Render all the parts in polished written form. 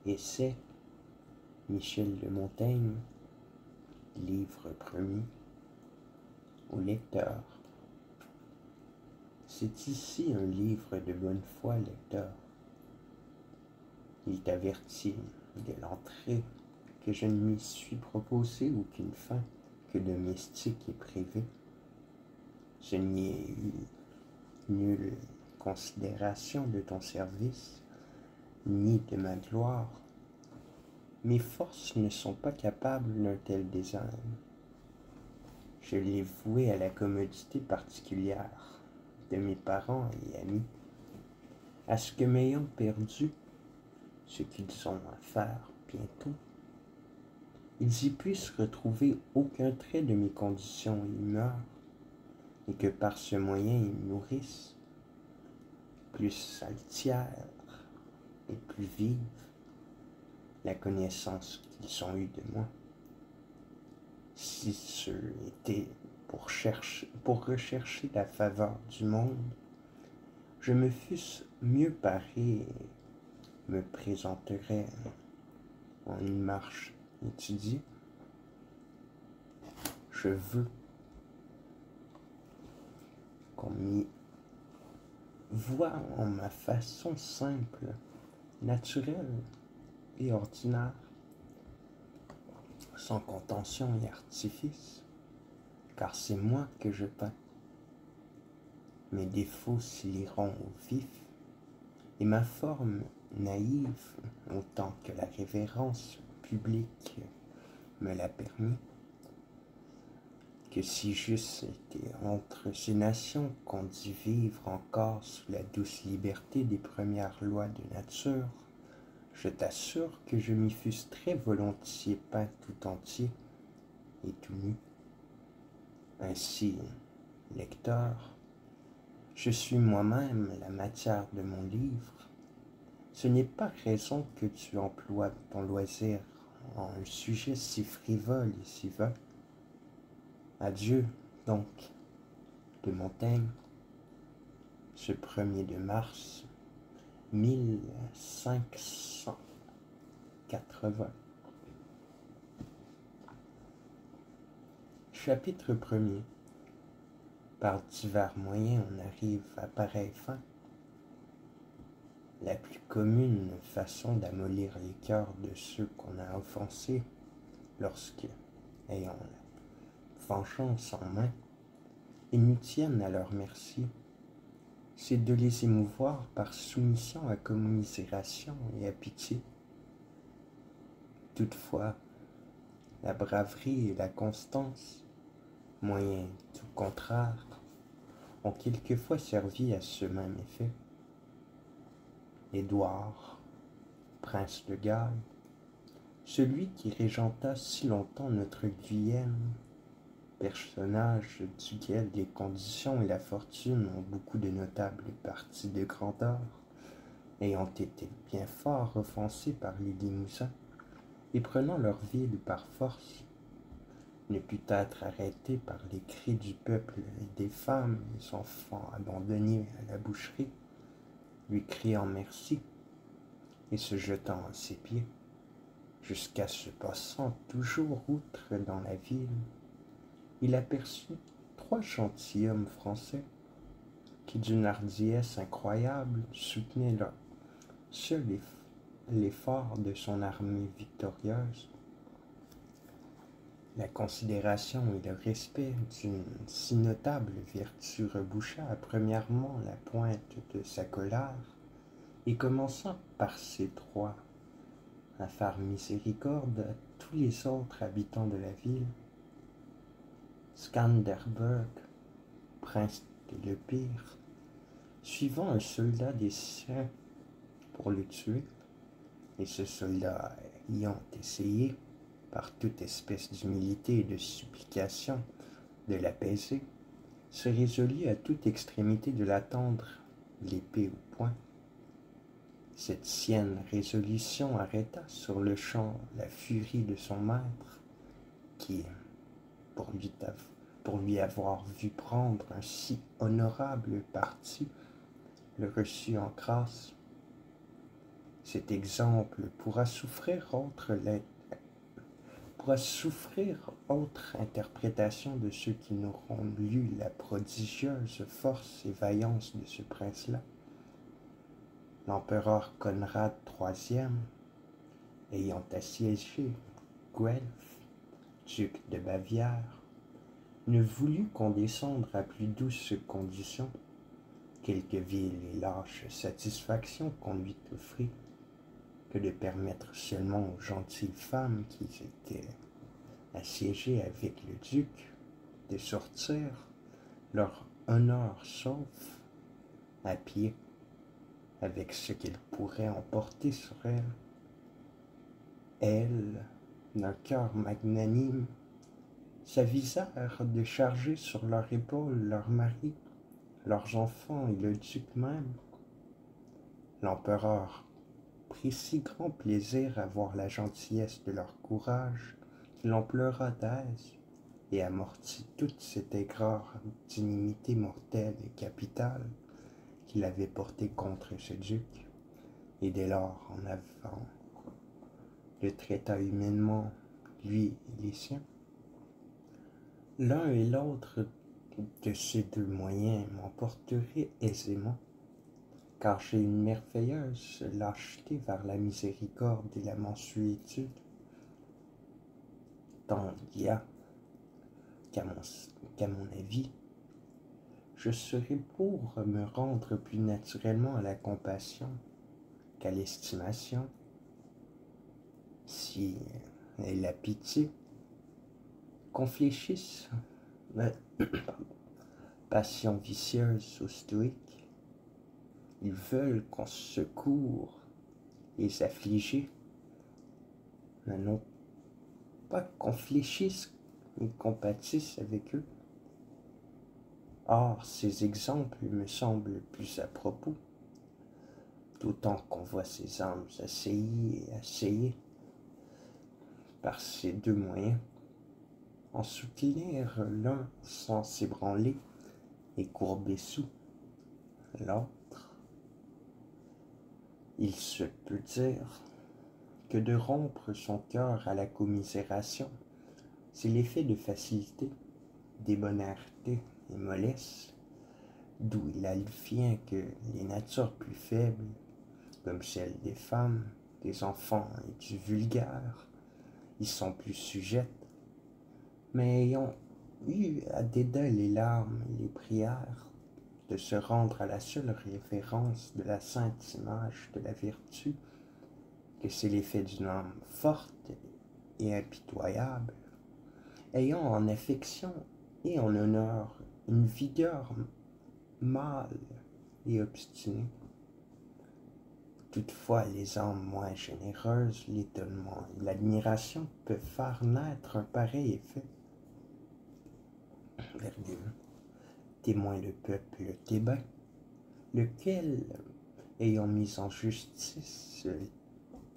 Essai, Michel de Montaigne, livre premier, au lecteur. C'est ici un livre de bonne foi, lecteur. Il t'avertit de l'entrée que je ne m'y suis proposé aucune fin que domestique et privée. Je n'y ai eu nulle considération de ton service, ni de ma gloire. Mes forces ne sont pas capables d'un tel design. Je l'ai voué à la commodité particulière de mes parents et amis, à ce que m'ayant perdu ce qu'ils ont à faire bientôt, ils y puissent retrouver aucun trait de mes conditions et humeurs, et que par ce moyen ils nourrissent, plus altière et plus vive, la connaissance qu'ils ont eue de moi. Si ce était pour rechercher la faveur du monde, je me fusse mieux paré et me présenterais en une marche étudiée. Je veux qu'on m'y voie en ma façon simple, naturelle et ordinaire, sans contention et artifice, car c'est moi que je peins. Mes défauts s'y liront au vif, et ma forme naïve, autant que la révérence publique me l'a permis, que si j'eusse été entre ces nations qu'on dit vivre encore sous la douce liberté des premières lois de nature, je t'assure que je m'y fusse très volontiers peint tout entier et tout nu. Ainsi, lecteur, je suis moi-même la matière de mon livre. Ce n'est pas raison que tu emploies ton loisir en un sujet si frivole et si vain. Adieu, donc, de Montaigne, ce 1er de mars 1580. Chapitre 1er. Par divers moyens on arrive à pareille fin. La plus commune façon d'amollir les cœurs de ceux qu'on a offensés lorsque, ayant la vengeance en main, ils nous tiennent à leur merci, c'est de les émouvoir par soumission à commisération et à pitié. Toutefois, la braverie et la constance, moyens tout contraires, ont quelquefois servi à ce même effet. Édouard, prince de Galles, celui qui régenta si longtemps notre Guyenne, personnage duquel les conditions et la fortune ont beaucoup de notables partis de grandeur, ayant été bien fort offensés par les Limousins, et prenant leur ville par force, ne put être arrêté par les cris du peuple et des femmes et des enfants abandonnés à la boucherie, lui criant merci et se jetant à ses pieds, jusqu'à se passant toujours outre dans la ville, il aperçut 3 gentilshommes français qui, d'une hardiesse incroyable, soutenaient leur seul l'effort de son armée victorieuse. La considération et le respect d'une si notable vertu reboucha premièrement la pointe de sa colère, et commençant par ces 3 à faire miséricorde à tous les autres habitants de la ville. Scanderbeg, prince de l'Épire, suivant un soldat des siens pour le tuer, et ce soldat ayant essayé, par toute espèce d'humilité et de supplication, de l'apaiser, se résolut à toute extrémité de l'attendre, l'épée au poing. Cette sienne résolution arrêta sur le champ la furie de son maître, qui, pour lui avoir vu prendre un si honorable parti, le reçut en grâce. Cet exemple pourra souffrir autre interprétation de ceux qui n'auront lu la prodigieuse force et vaillance de ce prince-là. L'empereur Conrad III, ayant assiégé Guelph, duc de Bavière, ne voulut qu'on descende à plus douces conditions, quelque vile et lâche satisfaction qu'on lui offrit, que de permettre seulement aux gentilles femmes qui étaient assiégées avec le duc de sortir, leur honneur sauf, à pied, avec ce qu'elles pourraient emporter sur elles. Elles, d'un cœur magnanime, s'avisèrent de charger sur leurs épaules leurs maris, leurs enfants et le duc même. L'empereur prit si grand plaisir à voir la gentillesse de leur courage qu'il en pleura d'aise et amortit toute cette aigreur d'inimité mortelle et capitale qu'il avait portée contre ce duc, et dès lors en avant le traita humainement, lui et les siens. L'un et l'autre de ces deux moyens m'emporteraient aisément, car j'ai une merveilleuse lâcheté vers la miséricorde et la mansuétude, tant il y a qu'à mon avis, je serais pour me rendre plus naturellement à la compassion qu'à l'estimation, si la pitié, qu'on fléchisse, passion vicieuse ou stoïque, ils veulent qu'on secoure les affligés, mais non pas qu'on fléchisse et qu'on pâtisse avec eux. Or, ces exemples me semblent plus à propos, d'autant qu'on voit ces âmes assaillies par ces deux moyens, en soutenir l'un sans s'ébranler et courber sous l'autre. Il se peut dire que de rompre son cœur à la commisération, c'est l'effet de facilité, débonnaire et mollesse, d'où il advient que les natures plus faibles, comme celles des femmes, des enfants et du vulgaire, y sont plus sujettes, mais ayant eu à dédain les larmes et les prières, de se rendre à la seule référence de la sainte image de la vertu, que c'est l'effet d'une âme forte et impitoyable, ayant en affection et en honneur une vigueur mâle et obstinée. Toutefois, les âmes moins généreuses, l'étonnement et l'admiration peuvent faire naître un pareil effet. Témoin le peuple thébain, lequel, ayant mis en justice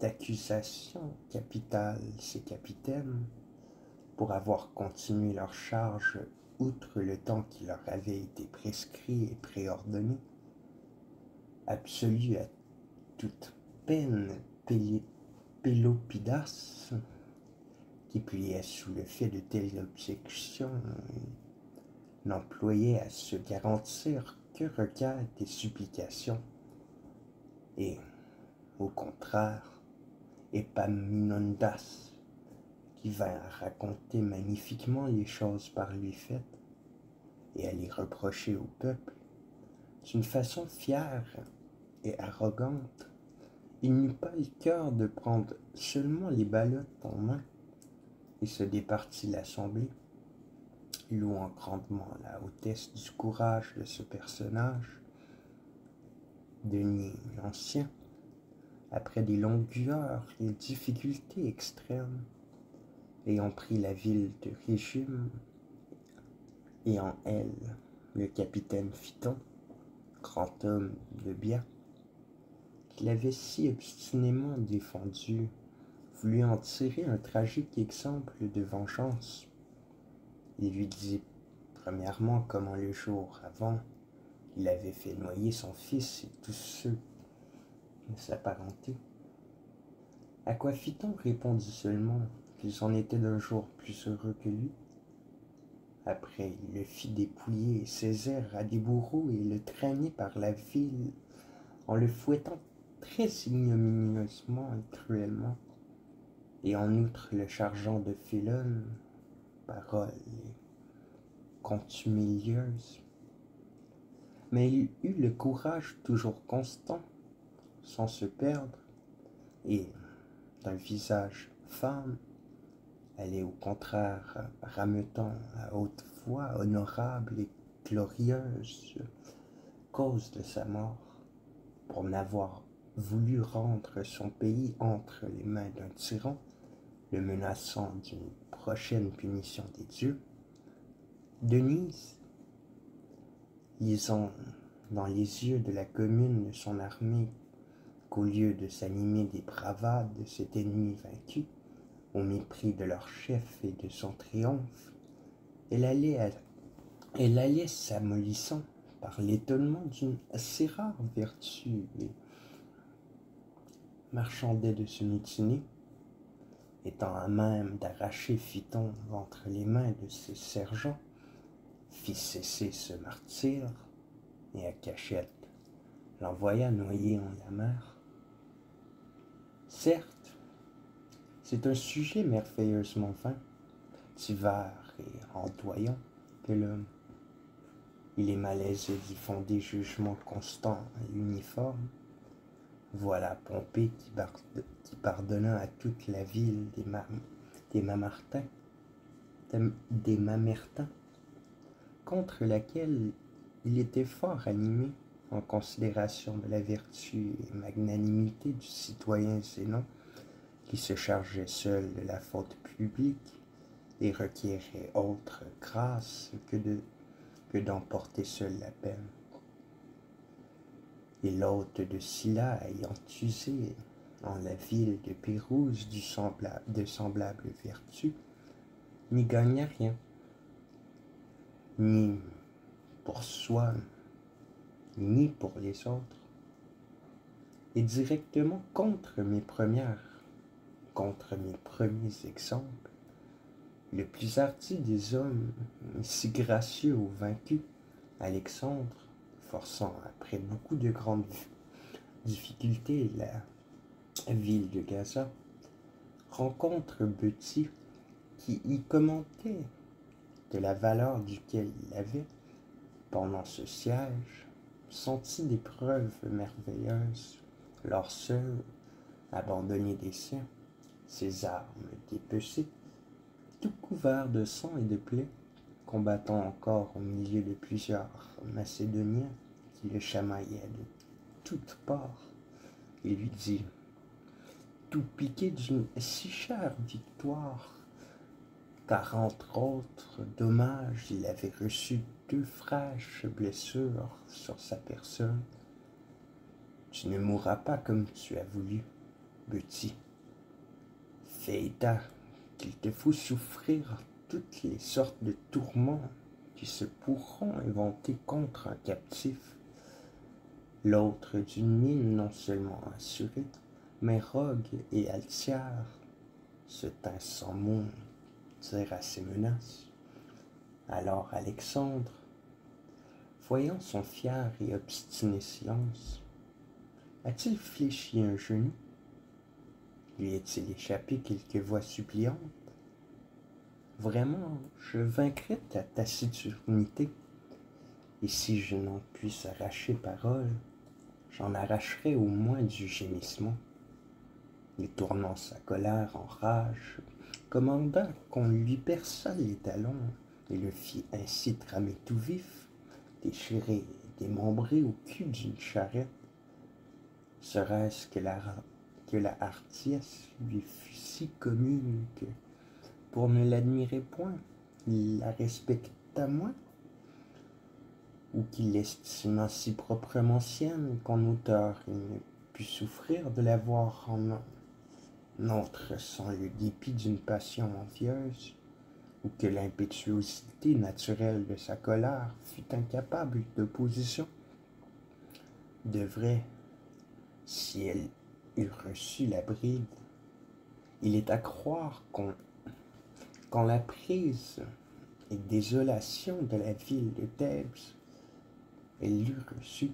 d'accusation capitale ses capitaines, pour avoir continué leur charge outre le temps qui leur avait été prescrit et préordonné, absolu à toute peine Pélopidas, qui pliait sous le fait de telles objections, n'employait à se garantir que requêtes et supplications, et, au contraire, Épaminondas, qui vint à raconter magnifiquement les choses par lui faites, et à les reprocher au peuple, d'une façon fière et arrogante. Il n'eut pas le cœur de prendre seulement les ballottes en main et se départit l'assemblée, louant grandement la hautesse du courage de ce personnage. Denis l'Ancien, après des longues heures et difficultés extrêmes, ayant pris la ville de Régime et en elle le capitaine Phyton, grand homme de bien, qu'il avait si obstinément défendu, voulut en tirer un tragique exemple de vengeance. Il lui dit premièrement comment le jour avant, il avait fait noyer son fils et tous ceux de sa parenté, À quoi Phyton répondit seulement qu'ils en étaient d'un jour plus heureux que lui. Après, il le fit dépouiller et saisir à des bourreaux et le traîner par la ville en le fouettant très ignominieusement et cruellement, et en outre le chargeant de félonnes paroles contumelieuses. Mais il eut le courage toujours constant, sans se perdre, et d'un visage femme, allait au contraire rameutant à haute voix, honorable et glorieuse, cause de sa mort, pour n'avoir voulu rendre son pays entre les mains d'un tyran, le menaçant d'une prochaine punition des dieux. Denise, lisant dans les yeux de la commune de son armée qu'au lieu de s'animer des bravades de cet ennemi vaincu, au mépris de leur chef et de son triomphe, elle allait s'amollissant par l'étonnement d'une assez rare vertu et marchandait de se mutiner, étant à même d'arracher Phyton entre les mains de ses sergents, fit cesser ce martyre et à cachette l'envoya noyer en la mer. Certes, c'est un sujet merveilleusement vain, si vague et entoyant que l'homme. Il est malaisé d'y fonder jugements constants et uniformes. Voilà Pompée qui pardonna à toute la ville des Mamertins, contre laquelle il était fort animé en considération de la vertu et magnanimité du citoyen Zénon, qui se chargeait seul de la faute publique et requérait autre grâce que d'emporter seul la peine. Et l'hôte de Scylla ayant usé en la ville de Pérouse de semblables vertus, n'y gagna rien, ni pour soi, ni pour les autres, et directement contre mes premiers exemples, le plus hardi des hommes, si gracieux au vaincu, Alexandre, forçant après beaucoup de grandes difficultés la ville de Gaza, rencontre Beuthier qui y commentait de la valeur duquel il avait, pendant ce siège, senti des preuves merveilleuses, lors seul, abandonné des siens, ses armes dépecées, tout couvert de sang et de plaies, combattant encore au milieu de plusieurs Macédoniens qui le chamaillaient de toutes parts, et lui dit, tout piqué d'une si chère victoire, car entre autres dommages il avait reçu 2 fraîches blessures sur sa personne. Tu ne mourras pas comme tu as voulu, Beuthier. Fais état qu'il te faut souffrir toutes les sortes de tourments qui se pourront inventer contre un captif. L'autre d'une mine non seulement assurée, mais rogue et altière, se tint sans mot dire à ses menaces. Alors Alexandre, voyant son fier et obstiné silence, a-t-il fléchi un genou? Lui est-il échappé quelque voix suppliante? Vraiment, je vaincrai ta taciturnité, et si je n'en puisse arracher parole, j'en arracherai au moins du gémissement. Il tournant sa colère en rage, commanda qu'on lui perçât les talons et le fit ainsi tramer tout vif, déchiré et démembré au cul d'une charrette. Serait-ce que la hardiesse lui fut si commune que, pour ne l'admirer point, il la respecta moins, ou qu'il l'estima si proprement sienne qu'en auteur il ne put souffrir de la voir en autre sans le dépit d'une passion envieuse, ou que l'impétuosité naturelle de sa colère fut incapable d'opposition. De vrai, si elle eût reçu la bride, Il est à croire qu'en la prise et désolation de la ville de Thèbes, elle l'eût reçu,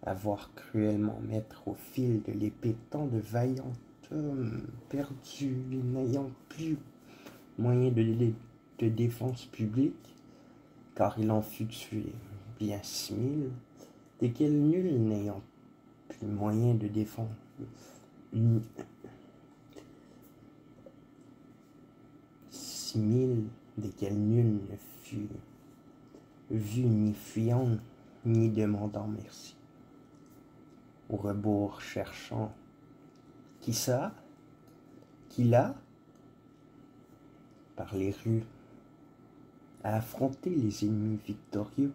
à voir cruellement mettre au fil de l'épée tant de vaillants hommes perdus, n'ayant plus moyen de défense publique, car il en fut tué bien 6 000, desquels nul n'ayant plus moyen de défense. 6 000, desquels nul ne fut vu ni fuyant, ni demandant merci. Au rebours cherchant, qui ça? Qui là? Par les rues, à affronter les ennemis victorieux,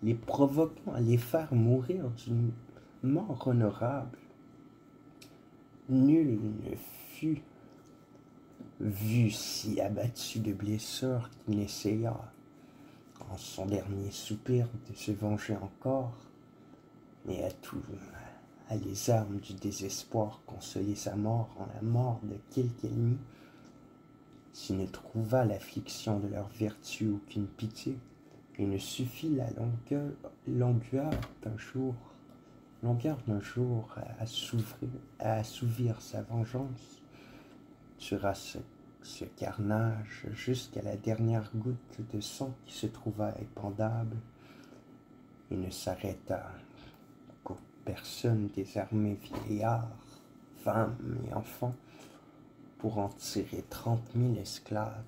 les provoquant à les faire mourir d'une mort honorable. Nul ne fut vu si abattu de blessures qu'il n'essaya, en son dernier soupir, de se venger encore, mais à les armes du désespoir consoler sa mort en la mort de quelque ennemi, s'il ne trouva l'affliction de leur vertu aucune pitié, et ne suffit la longueur d'un jour à assouvir sa vengeance, tuera ce carnage jusqu'à la dernière goutte de sang qui se trouva épandable, et ne s'arrêta qu'aux personnes désarmées, vieillards, femmes et enfants, pour en tirer 30 000 esclaves.